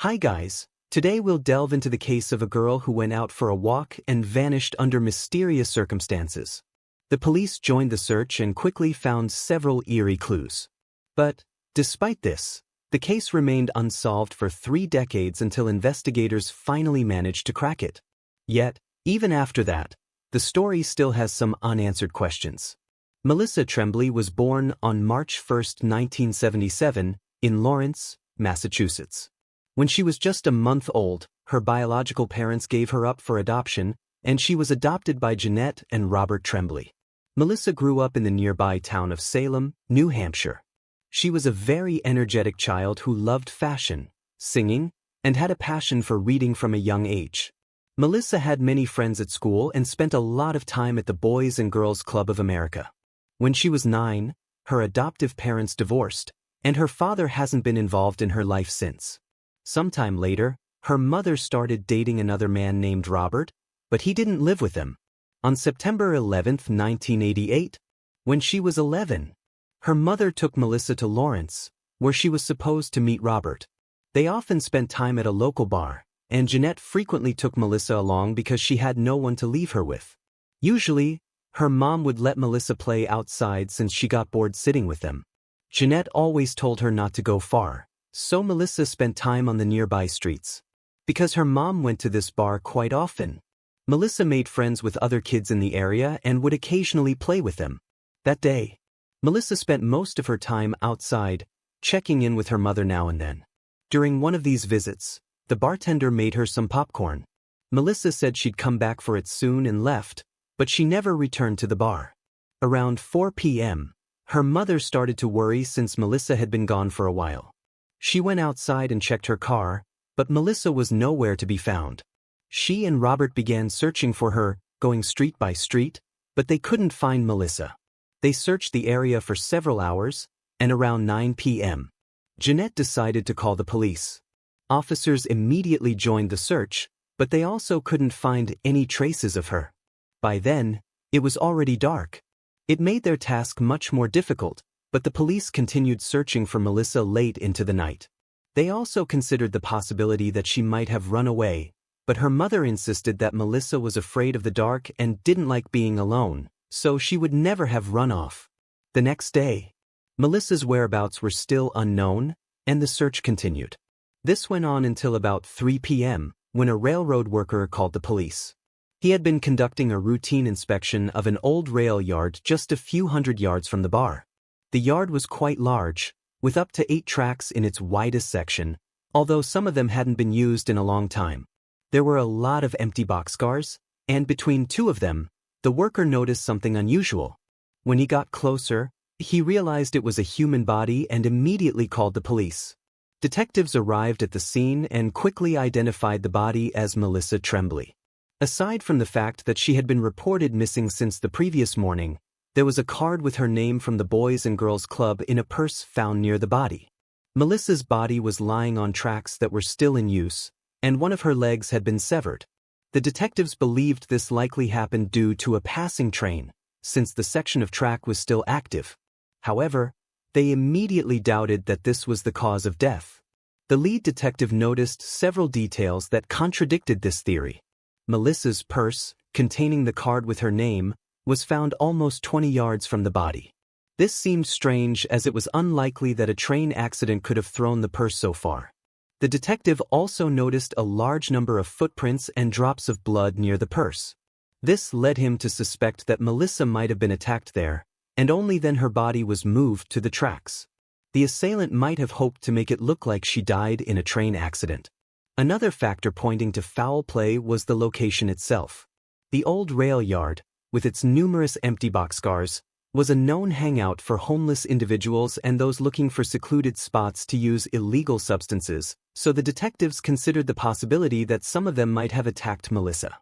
Hi guys, today we'll delve into the case of a girl who went out for a walk and vanished under mysterious circumstances. The police joined the search and quickly found several eerie clues. But, despite this, the case remained unsolved for 3 decades until investigators finally managed to crack it. Yet, even after that, the story still has some unanswered questions. Melissa Tremblay was born on March 1, 1977, in Lawrence, Massachusetts. When she was just a month old, her biological parents gave her up for adoption, and she was adopted by Jeanette and Robert Tremblay. Melissa grew up in the nearby town of Salem, New Hampshire. She was a very energetic child who loved fashion, singing, and had a passion for reading from a young age. Melissa had many friends at school and spent a lot of time at the Boys and Girls Club of America. When she was 9, her adoptive parents divorced, and her father hasn't been involved in her life since. Sometime later, her mother started dating another man named Robert, but he didn't live with them. On September 11, 1988, when she was 11, her mother took Melissa to Lawrence, where she was supposed to meet Robert. They often spent time at a local bar, and Jeanette frequently took Melissa along because she had no one to leave her with. Usually, her mom would let Melissa play outside since she got bored sitting with them. Jeanette always told her not to go far, so Melissa spent time on the nearby streets. Because her mom went to this bar quite often, Melissa made friends with other kids in the area and would occasionally play with them. That day, Melissa spent most of her time outside, checking in with her mother now and then. During one of these visits, the bartender made her some popcorn. Melissa said she'd come back for it soon and left, but she never returned to the bar. Around 4 p.m., her mother started to worry since Melissa had been gone for a while. She went outside and checked her car, but Melissa was nowhere to be found. She and Robert began searching for her, going street by street, but they couldn't find Melissa. They searched the area for several hours, and around 9 p.m., Jeanette decided to call the police. Officers immediately joined the search, but they also couldn't find any traces of her. By then, it was already dark. It made their task much more difficult, but the police continued searching for Melissa late into the night. They also considered the possibility that she might have run away, but her mother insisted that Melissa was afraid of the dark and didn't like being alone, so she would never have run off. The next day, Melissa's whereabouts were still unknown, and the search continued. This went on until about 3 p.m., when a railroad worker called the police. He had been conducting a routine inspection of an old rail yard just a few hundred yards from the bar. The yard was quite large, with up to 8 tracks in its widest section, although some of them hadn't been used in a long time. There were a lot of empty boxcars, and between 2 of them, the worker noticed something unusual. When he got closer, he realized it was a human body and immediately called the police. Detectives arrived at the scene and quickly identified the body as Melissa Tremblay. Aside from the fact that she had been reported missing since the previous morning, there was a card with her name from the Boys and Girls Club in a purse found near the body. Melissa's body was lying on tracks that were still in use, and one of her legs had been severed. The detectives believed this likely happened due to a passing train, since the section of track was still active. However, they immediately doubted that this was the cause of death. The lead detective noticed several details that contradicted this theory. Melissa's purse, containing the card with her name, was found almost 20 yards from the body. This seemed strange as it was unlikely that a train accident could have thrown the purse so far. The detective also noticed a large number of footprints and drops of blood near the purse. This led him to suspect that Melissa might have been attacked there, and only then her body was moved to the tracks. The assailant might have hoped to make it look like she died in a train accident. Another factor pointing to foul play was the location itself. The old rail yard, with its numerous empty boxcars, was a known hangout for homeless individuals and those looking for secluded spots to use illegal substances, so the detectives considered the possibility that some of them might have attacked Melissa.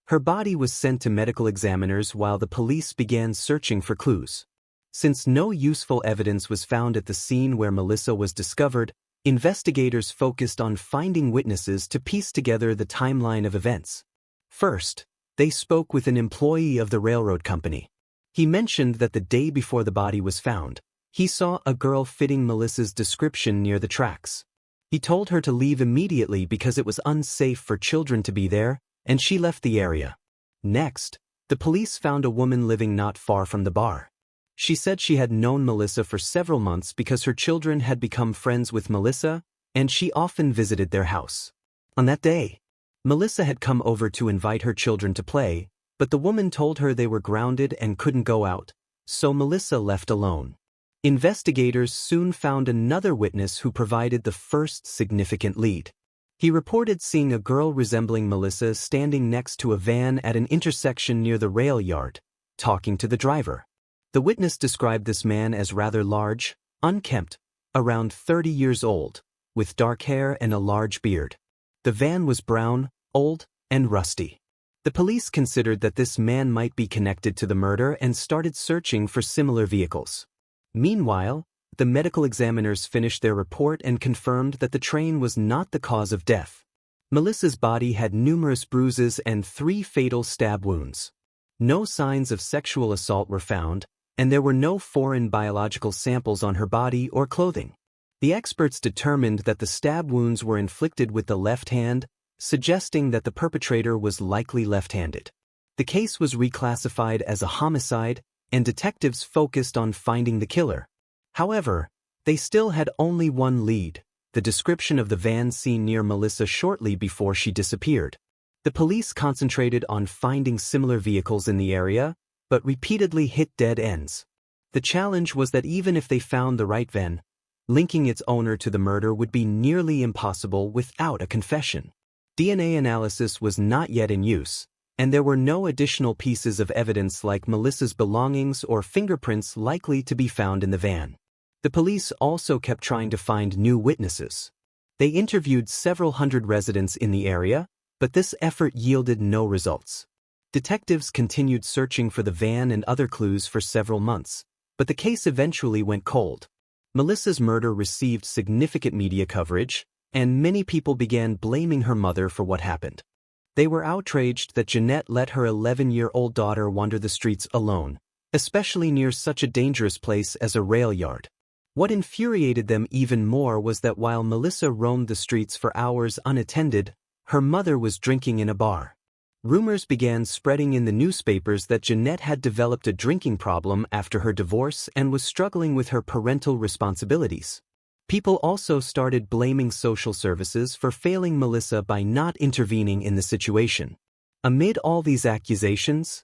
Her body was sent to medical examiners while the police began searching for clues. Since no useful evidence was found at the scene where Melissa was discovered, investigators focused on finding witnesses to piece together the timeline of events. First, they spoke with an employee of the railroad company. He mentioned that the day before the body was found, he saw a girl fitting Melissa's description near the tracks. He told her to leave immediately because it was unsafe for children to be there, and she left the area. Next, the police found a woman living not far from the bar. She said she had known Melissa for several months because her children had become friends with Melissa, and she often visited their house. On that day, Melissa had come over to invite her children to play, but the woman told her they were grounded and couldn't go out, so Melissa left alone. Investigators soon found another witness who provided the first significant lead. He reported seeing a girl resembling Melissa standing next to a van at an intersection near the rail yard, talking to the driver. The witness described this man as rather large, unkempt, around 30 years old, with dark hair and a large beard. The van was brown, old, and rusty. The police considered that this man might be connected to the murder and started searching for similar vehicles. Meanwhile, the medical examiners finished their report and confirmed that the train was not the cause of death. Melissa's body had numerous bruises and 3 fatal stab wounds. No signs of sexual assault were found, and there were no foreign biological samples on her body or clothing. The experts determined that the stab wounds were inflicted with the left hand, suggesting that the perpetrator was likely left-handed. The case was reclassified as a homicide, and detectives focused on finding the killer. However, they still had only one lead: the description of the van seen near Melissa shortly before she disappeared. The police concentrated on finding similar vehicles in the area, but repeatedly hit dead ends. The challenge was that even if they found the right van, linking its owner to the murder would be nearly impossible without a confession. DNA analysis was not yet in use, and there were no additional pieces of evidence like Melissa's belongings or fingerprints likely to be found in the van. The police also kept trying to find new witnesses. They interviewed several hundred residents in the area, but this effort yielded no results. Detectives continued searching for the van and other clues for several months, but the case eventually went cold. Melissa's murder received significant media coverage, and many people began blaming her mother for what happened. They were outraged that Jeanette let her 11-year-old daughter wander the streets alone, especially near such a dangerous place as a rail yard. What infuriated them even more was that while Melissa roamed the streets for hours unattended, her mother was drinking in a bar. Rumors began spreading in the newspapers that Jeanette had developed a drinking problem after her divorce and was struggling with her parental responsibilities. People also started blaming social services for failing Melissa by not intervening in the situation. Amid all these accusations,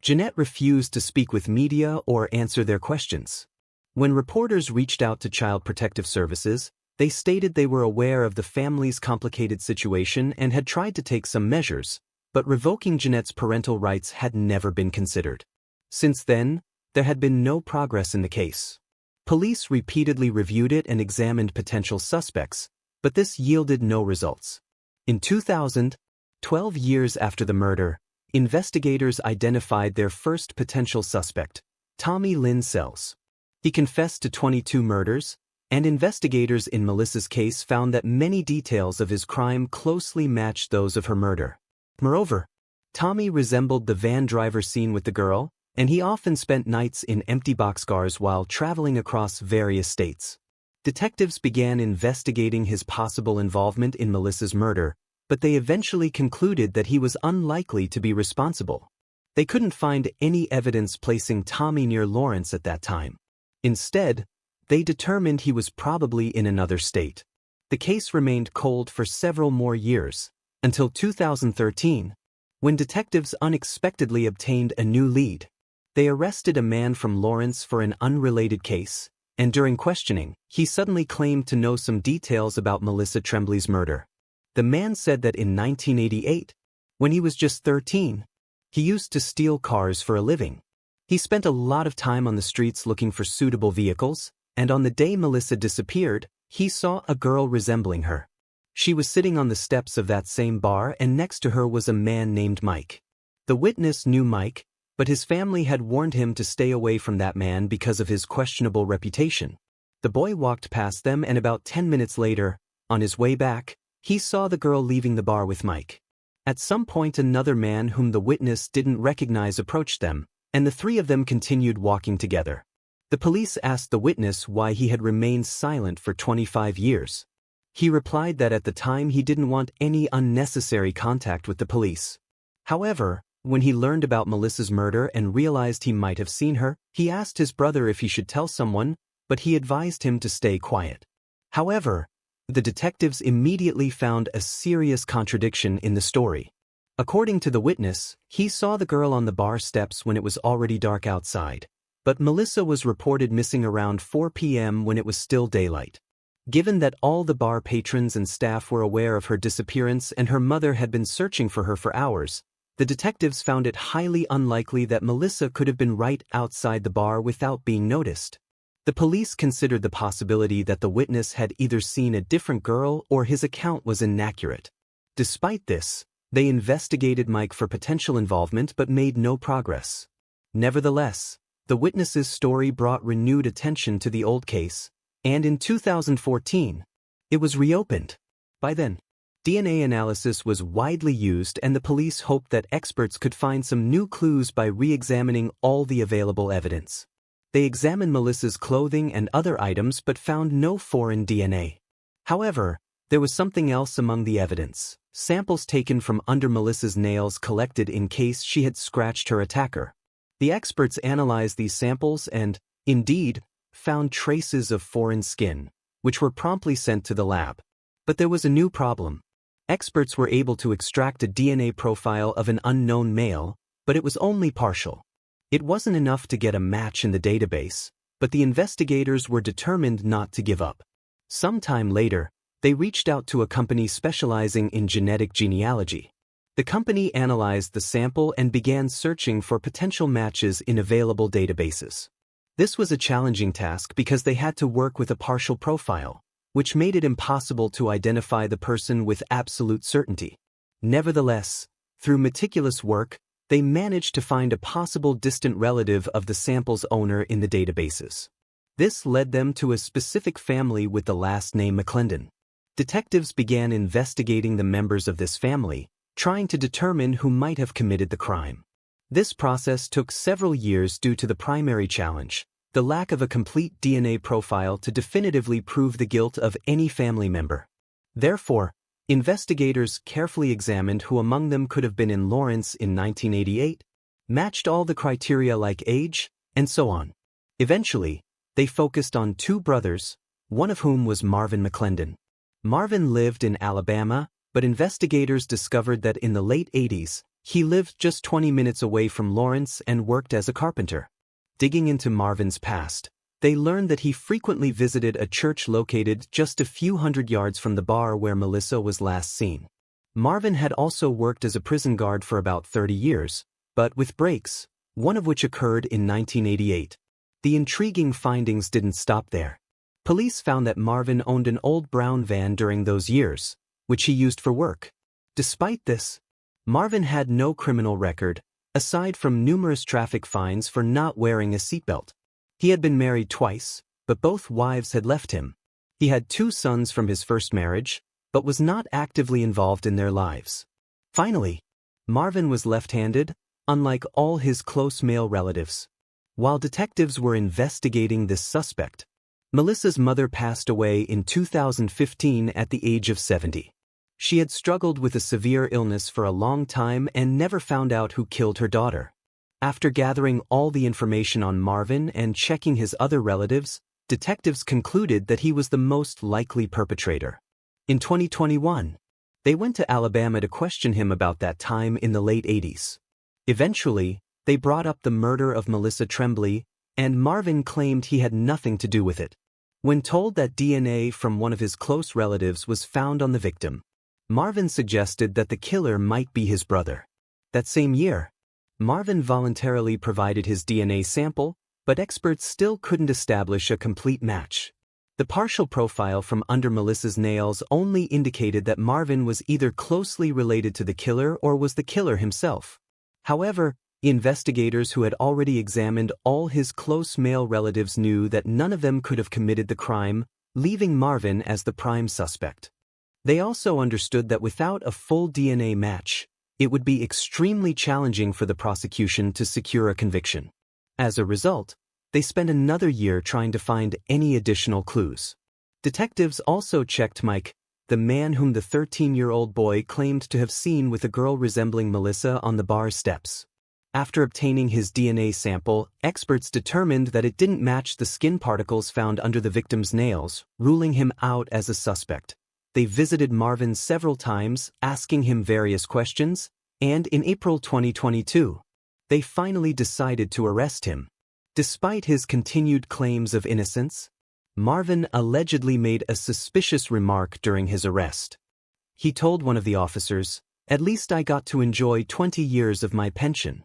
Jeanette refused to speak with media or answer their questions. When reporters reached out to Child Protective Services, they stated they were aware of the family's complicated situation and had tried to take some measures, but revoking Jeanette's parental rights had never been considered. Since then, there had been no progress in the case. Police repeatedly reviewed it and examined potential suspects, but this yielded no results. In 2000, 12 years after the murder, investigators identified their first potential suspect, Tommy Lynn Sells. He confessed to 22 murders, and investigators in Melissa's case found that many details of his crime closely matched those of her murder. Moreover, Tommy resembled the van driver seen with the girl, and he often spent nights in empty boxcars while traveling across various states. Detectives began investigating his possible involvement in Melissa's murder, but they eventually concluded that he was unlikely to be responsible. They couldn't find any evidence placing Tommy near Lawrence at that time. Instead, they determined he was probably in another state. The case remained cold for several more years, until 2013, when detectives unexpectedly obtained a new lead. They arrested a man from Lawrence for an unrelated case, and during questioning, he suddenly claimed to know some details about Melissa Tremblay's murder. The man said that in 1988, when he was just 13, he used to steal cars for a living. He spent a lot of time on the streets looking for suitable vehicles, and on the day Melissa disappeared, he saw a girl resembling her. She was sitting on the steps of that same bar, and next to her was a man named Mike. The witness knew Mike, but his family had warned him to stay away from that man because of his questionable reputation. The boy walked past them, and about 10 minutes later, on his way back, he saw the girl leaving the bar with Mike. At some point, another man whom the witness didn't recognize approached them, and the three of them continued walking together. The police asked the witness why he had remained silent for 25 years. He replied that at the time he didn't want any unnecessary contact with the police. However, when he learned about Melissa's murder and realized he might have seen her, he asked his brother if he should tell someone, but he advised him to stay quiet. However, the detectives immediately found a serious contradiction in the story. According to the witness, he saw the girl on the bar steps when it was already dark outside, but Melissa was reported missing around 4 p.m. when it was still daylight. Given that all the bar patrons and staff were aware of her disappearance and her mother had been searching for her for hours, the detectives found it highly unlikely that Melissa could have been right outside the bar without being noticed. The police considered the possibility that the witness had either seen a different girl or his account was inaccurate. Despite this, they investigated Mike for potential involvement but made no progress. Nevertheless, the witness's story brought renewed attention to the old case, and in 2014, it was reopened. By then, DNA analysis was widely used and the police hoped that experts could find some new clues by re-examining all the available evidence. They examined Melissa's clothing and other items but found no foreign DNA. However, there was something else among the evidence: samples taken from under Melissa's nails collected in case she had scratched her attacker. The experts analyzed these samples and, indeed, found traces of foreign skin, which were promptly sent to the lab. But there was a new problem. Experts were able to extract a DNA profile of an unknown male, but it was only partial. It wasn't enough to get a match in the database, but the investigators were determined not to give up. Sometime later, they reached out to a company specializing in genetic genealogy. The company analyzed the sample and began searching for potential matches in available databases. This was a challenging task because they had to work with a partial profile, which made it impossible to identify the person with absolute certainty. Nevertheless, through meticulous work, they managed to find a possible distant relative of the sample's owner in the databases. This led them to a specific family with the last name McClendon. Detectives began investigating the members of this family, trying to determine who might have committed the crime. This process took several years due to the primary challenge: the lack of a complete DNA profile to definitively prove the guilt of any family member. Therefore, investigators carefully examined who among them could have been in Lawrence in 1988, matched all the criteria like age, and so on. Eventually, they focused on two brothers, one of whom was Marvin McClendon. Marvin lived in Alabama, but investigators discovered that in the late 80s, he lived just 20 minutes away from Lawrence and worked as a carpenter. Digging into Marvin's past, they learned that he frequently visited a church located just a few hundred yards from the bar where Melissa was last seen. Marvin had also worked as a prison guard for about 30 years, but with breaks, one of which occurred in 1988. The intriguing findings didn't stop there. Police found that Marvin owned an old brown van during those years, which he used for work. Despite this, Marvin had no criminal record, aside from numerous traffic fines for not wearing a seatbelt. He had been married twice, but both wives had left him. He had 2 sons from his first marriage, but was not actively involved in their lives. Finally, Marvin was left-handed, unlike all his close male relatives. While detectives were investigating this suspect, Melissa's mother passed away in 2015 at the age of 70. She had struggled with a severe illness for a long time and never found out who killed her daughter. After gathering all the information on Marvin and checking his other relatives, detectives concluded that he was the most likely perpetrator. In 2021, they went to Alabama to question him about that time in the late 80s. Eventually, they brought up the murder of Melissa Tremblay, and Marvin claimed he had nothing to do with it. When told that DNA from one of his close relatives was found on the victim, Marvin suggested that the killer might be his brother. That same year, Marvin voluntarily provided his DNA sample, but experts still couldn't establish a complete match. The partial profile from under Melissa's nails only indicated that Marvin was either closely related to the killer or was the killer himself. However, investigators who had already examined all his close male relatives knew that none of them could have committed the crime, leaving Marvin as the prime suspect. They also understood that without a full DNA match, it would be extremely challenging for the prosecution to secure a conviction. As a result, they spent another year trying to find any additional clues. Detectives also checked Mike the man whom the 13-year-old boy claimed to have seen with a girl resembling Melissa on the bar steps. After obtaining his DNA sample, experts determined that it didn't match the skin particles found under the victim's nails, ruling him out as a suspect. They visited Marvin several times, asking him various questions, and in April 2022, they finally decided to arrest him. Despite his continued claims of innocence, Marvin allegedly made a suspicious remark during his arrest. He told one of the officers, "At least I got to enjoy 20 years of my pension."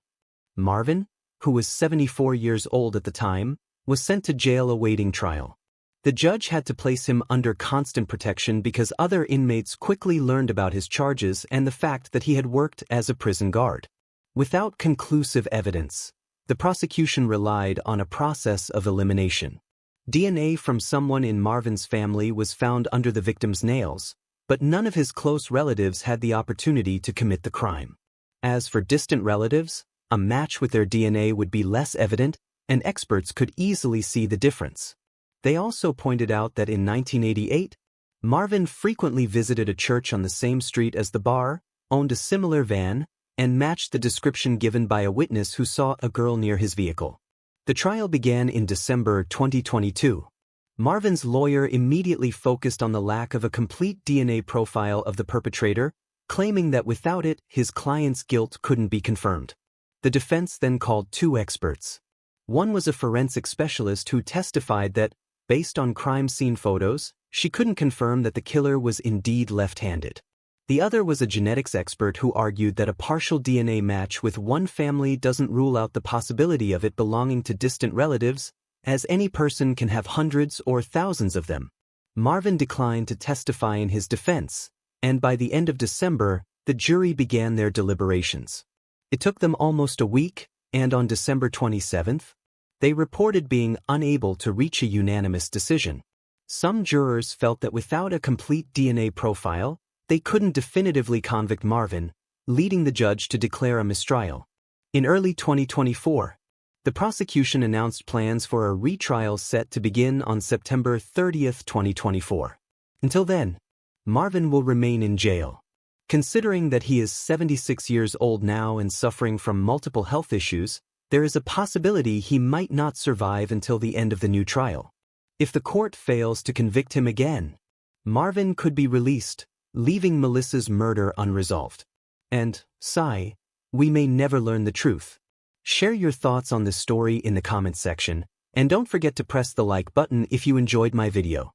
Marvin, who was 74 years old at the time, was sent to jail awaiting trial. The judge had to place him under constant protection because other inmates quickly learned about his charges and the fact that he had worked as a prison guard. Without conclusive evidence, the prosecution relied on a process of elimination. DNA from someone in Marvin's family was found under the victim's nails, but none of his close relatives had the opportunity to commit the crime. As for distant relatives, a match with their DNA would be less evident, and experts could easily see the difference. They also pointed out that in 1988, Marvin frequently visited a church on the same street as the bar, owned a similar van, and matched the description given by a witness who saw a girl near his vehicle. The trial began in December 2022. Marvin's lawyer immediately focused on the lack of a complete DNA profile of the perpetrator, claiming that without it, his client's guilt couldn't be confirmed. The defense then called two experts. One was a forensic specialist who testified that, based on crime scene photos, she couldn't confirm that the killer was indeed left-handed. The other was a genetics expert who argued that a partial DNA match with one family doesn't rule out the possibility of it belonging to distant relatives, as any person can have hundreds or thousands of them. Marvin declined to testify in his defense, and by the end of December, the jury began their deliberations. It took them almost a week, and on December 27th, they reported being unable to reach a unanimous decision. Some jurors felt that without a complete DNA profile, they couldn't definitively convict Marvin, leading the judge to declare a mistrial. In early 2024, the prosecution announced plans for a retrial set to begin on September 30th, 2024. Until then, Marvin will remain in jail. Considering that he is 76 years old now and suffering from multiple health issues, there is a possibility he might not survive until the end of the new trial. If the court fails to convict him again, Marvin could be released, leaving Melissa's murder unresolved. And, sigh, we may never learn the truth. Share your thoughts on this story in the comments section, and don't forget to press the like button if you enjoyed my video.